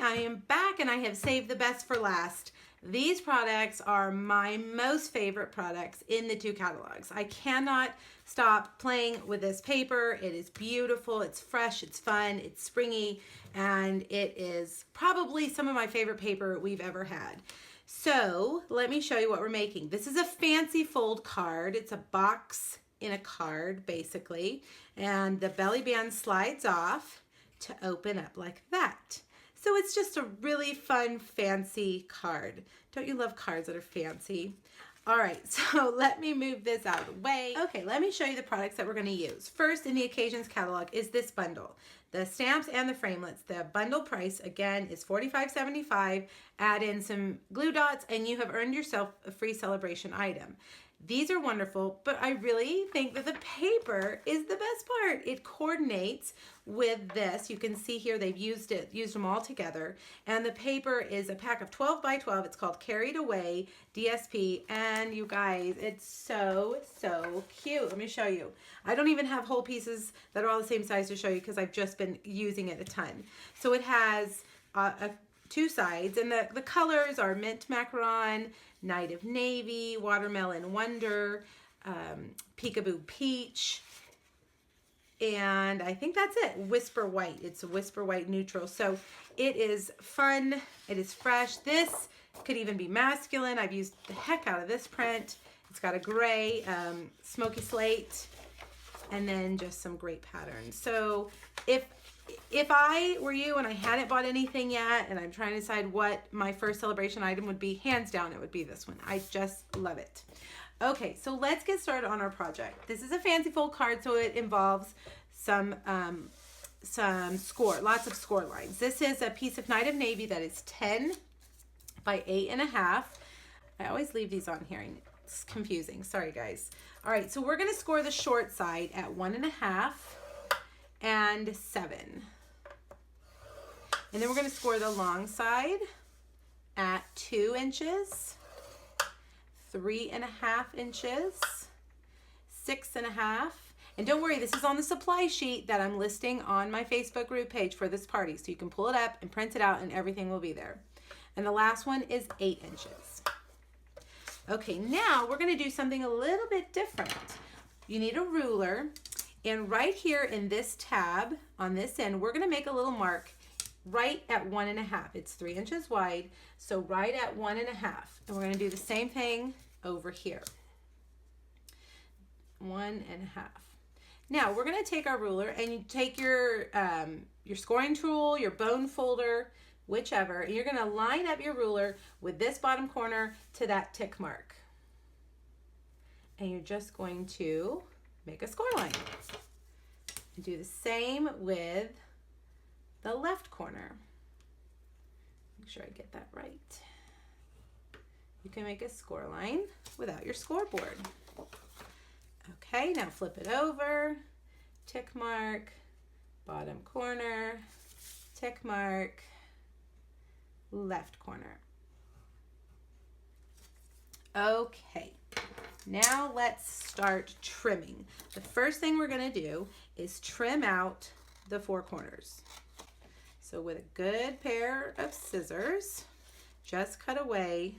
I am back and I have saved the best for last. These products are my most favorite products in the two catalogs. I cannot stop playing with this paper. It is beautiful, it's fresh, it's fun, it's springy, and it is probably some of my favorite paper we've ever had. So let me show you what we're making. This is a fancy fold card. It's a box in a card, basically, and the belly band slides off to open up like that. So it's just a really fun, fancy card. Don't you love cards that are fancy? All right, so let me move this out of the way. Okay, let me show you the products that we're gonna use. First in the Occasions catalog is this bundle. The stamps and the framelits. The bundle price, again, is $45.75. Add in some glue dots and you have earned yourself a free celebration item. These are wonderful, but I really think that the paper is the best part. It coordinates with this. You can see here they've used them all together. And the paper is a pack of 12 by 12. It's called Carried Away DSP. And you guys, it's so, so cute. Let me show you. I don't even have whole pieces that are all the same size to show you because I've just been using it a ton. So it has two sides, and the colors are Mint Macaron, Night of Navy, Watermelon Wonder, Peekaboo Peach, and I think that's it. Whisper White. It's a Whisper White neutral. So it is fun. It is fresh. This could even be masculine. I've used the heck out of this print. It's got a gray, smoky slate, and then just some great patterns. So if I were you and I hadn't bought anything yet and I'm trying to decide what my first celebration item would be, hands down it would be this one. I just love it. Okay, so let's get started on our project. This is a fancy fold card, so it involves some score, lots of score lines. This is a piece of Night of Navy that is 10 by 8.5. I always leave these on here. It's confusing. Sorry, guys. All right, so we're going to score the short side at 1.5 and 7. And then we're going to score the long side at 2 inches, 3.5 inches, 6.5. And don't worry, this is on the supply sheet that I'm listing on my Facebook group page for this party. So you can pull it up and print it out and everything will be there. And the last one is 8 inches. Okay, now we're going to do something a little bit different. You need a ruler. And right here in this tab on this end, we're going to make a little mark right at 1.5. It's 3 inches wide, so right at 1.5. And we're going to do the same thing over here. 1.5. Now we're going to take our ruler and you take your scoring tool, your bone folder, whichever, and you're going to line up your ruler with this bottom corner to that tick mark. And you're just going to make a score line. And do the same with the left corner. Make sure I get that right. You can make a score line without your scoreboard. Okay, now flip it over, tick mark, bottom corner, tick mark, left corner. Okay, now let's start trimming. The first thing we're going to do is trim out the 4 corners. So with a good pair of scissors, just cut away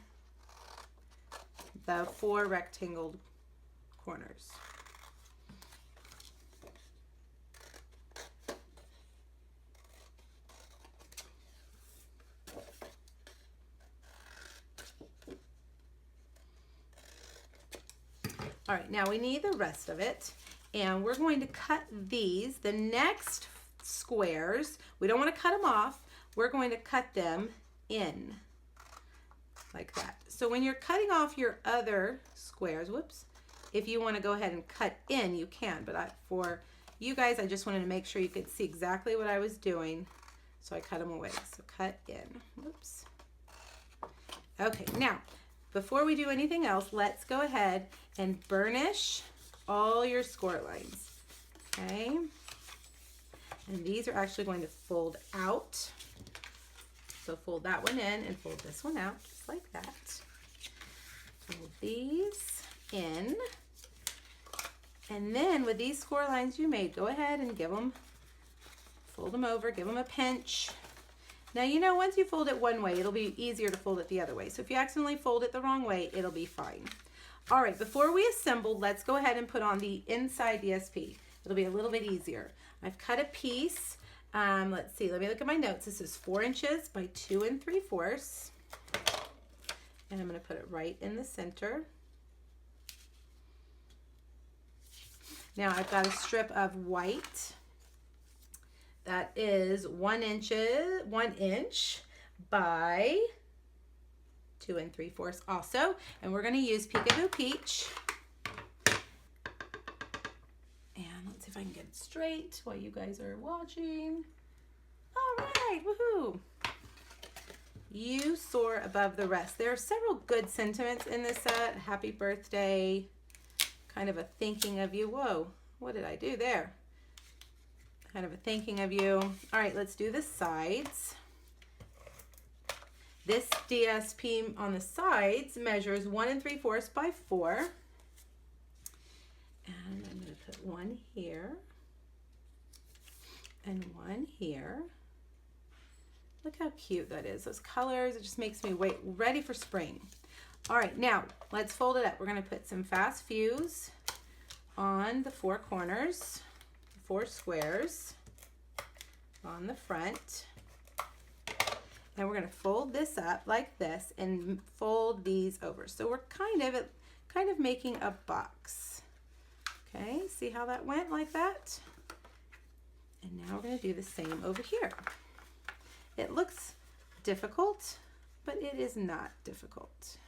the 4 rectangle corners. All right, now we need the rest of it, and we're going to cut these, the next squares. We don't want to cut them off. We're going to cut them in like that. So when you're cutting off your other squares, whoops, if you want to go ahead and cut in, you can, but for you guys, I just wanted to make sure you could see exactly what I was doing, so I cut them away. So cut in, whoops. Okay, now, before we do anything else, let's go ahead and burnish all your score lines, okay? And these are actually going to fold out. So fold that one in and fold this one out, just like that. Fold these in. And then with these score lines you made, go ahead and give them, fold them over, give them a pinch, Now, you know, once you fold it one way, it'll be easier to fold it the other way. So if you accidentally fold it the wrong way, it'll be fine. All right, before we assemble, let's go ahead and put on the inside DSP. It'll be a little bit easier. I've cut a piece. Let's see, let me look at my notes. This is 4 inches by 2 3/4. And I'm going to put it right in the center. Now I've got a strip of white that is 1 inch by 2 3/4 also. And we're going to use Peekaboo Peach. And let's see if I can get it straight while you guys are watching. All right, woohoo! You soar above the rest. There are several good sentiments in this set. Happy birthday, kind of a thinking of you. Whoa, what did I do there? Kind of a thinking of you. All right, let's do the sides. This DSP on the sides measures 1 3/4 by 4. And I'm going to put one here and one here. Look how cute that is. Those colors, it just makes me ready for spring. All right, now let's fold it up. We're going to put some fast fuse on the 4 corners, 4 squares on the front. And we're going to fold this up like this and fold these over. So we're kind of making a box. Okay, see how that went like that? And now we're going to do the same over here. It looks difficult, but it is not difficult.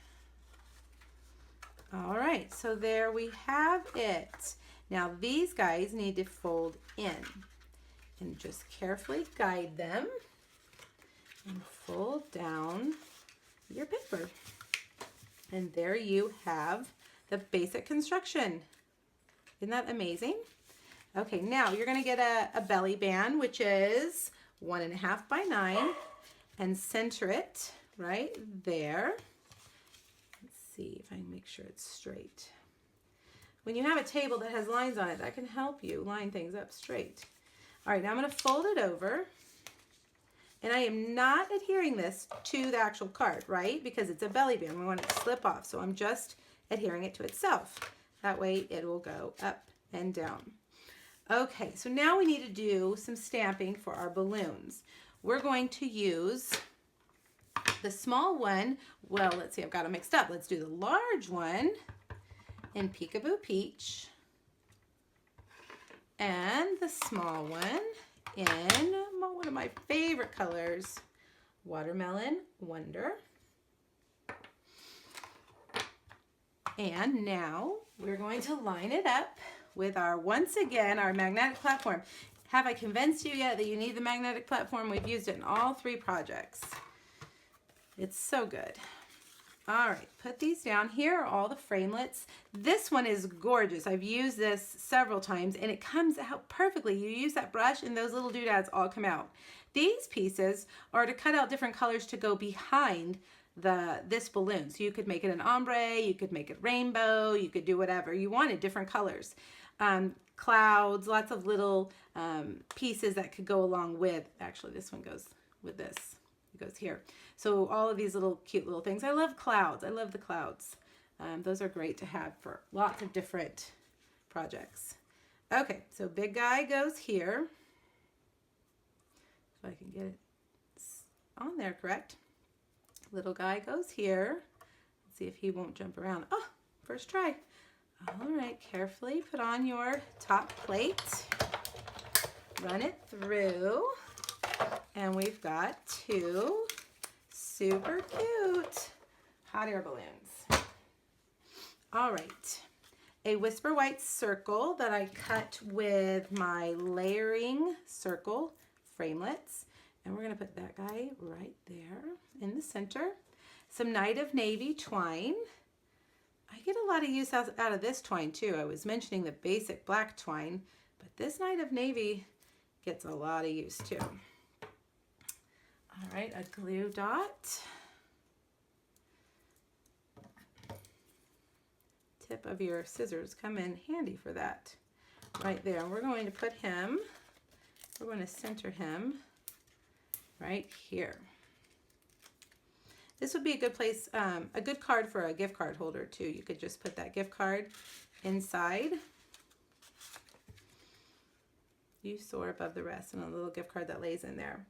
All right, so there we have it. Now these guys need to fold in and just carefully guide them and fold down your paper. And there you have the basic construction. Isn't that amazing? Okay, now you're gonna get a belly band, which is 1.5 by 9, and center it right there. Let's see if I can make sure it's straight. When you have a table that has lines on it, that can help you line things up straight. All right, now I'm going to fold it over, and I am not adhering this to the actual card, right? Because it's a belly band. We want it to slip off, so I'm just adhering it to itself. That way it will go up and down. Okay, so now we need to do some stamping for our balloons. We're going to use the small one. Well, let's see, I've got them mixed up. Let's do the large one in Peekaboo Peach and the small one in one of my favorite colors, Watermelon Wonder. And now we're going to line it up with once again, our magnetic platform. Have I convinced you yet that you need the magnetic platform? We've used it in all 3 projects. It's so good. All right, put these down. Here are all the framelits. This one is gorgeous. I've used this several times and it comes out perfectly. You use that brush and those little doodads all come out. These pieces are to cut out different colors to go behind this balloon. So you could make it an ombre, you could make it rainbow, you could do whatever you wanted, different colors. Clouds, lots of little pieces that could go along with, actually this one goes with this, it goes here. So all of these little cute little things. I love clouds, I love the clouds. Those are great to have for lots of different projects. Okay, so big guy goes here. If I can get it on there correct. Little guy goes here. Let's see if he won't jump around. Oh, first try. All right, carefully put on your top plate. Run it through. And we've got 2 super cute hot air balloons. All right, a Whisper White circle that I cut with my layering circle framelits. And we're going to put that guy right there in the center. Some Night of Navy twine. I get a lot of use out of this twine too. I was mentioning the basic black twine, but this Night of Navy gets a lot of use too. All right, a glue dot. Tip of your scissors come in handy for that. Right there. And we're going to put him, we're going to center him right here. This would be a good place, a good card for a gift card holder too. You could just put that gift card inside. You soar above the rest, and a little gift card that lays in there.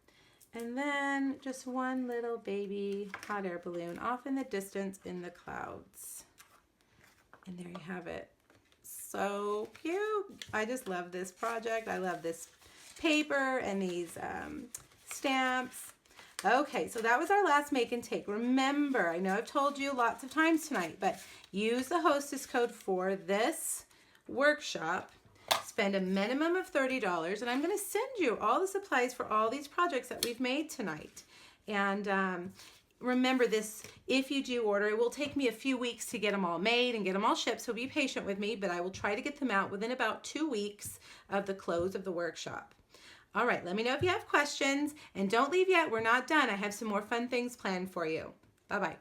And then just one little baby hot air balloon off in the distance in the clouds. And there you have it. So cute. I just love this project. I love this paper and these stamps. Okay, so that was our last make and take. Remember, I know I've told you lots of times tonight, but use the hostess code for this workshop. Spend a minimum of $30, and I'm going to send you all the supplies for all these projects that we've made tonight. And remember this, if you do order, it will take me a few weeks to get them all made and get them all shipped, so be patient with me, but I will try to get them out within about 2 weeks of the close of the workshop. All right, let me know if you have questions, and don't leave yet. We're not done. I have some more fun things planned for you. Bye-bye.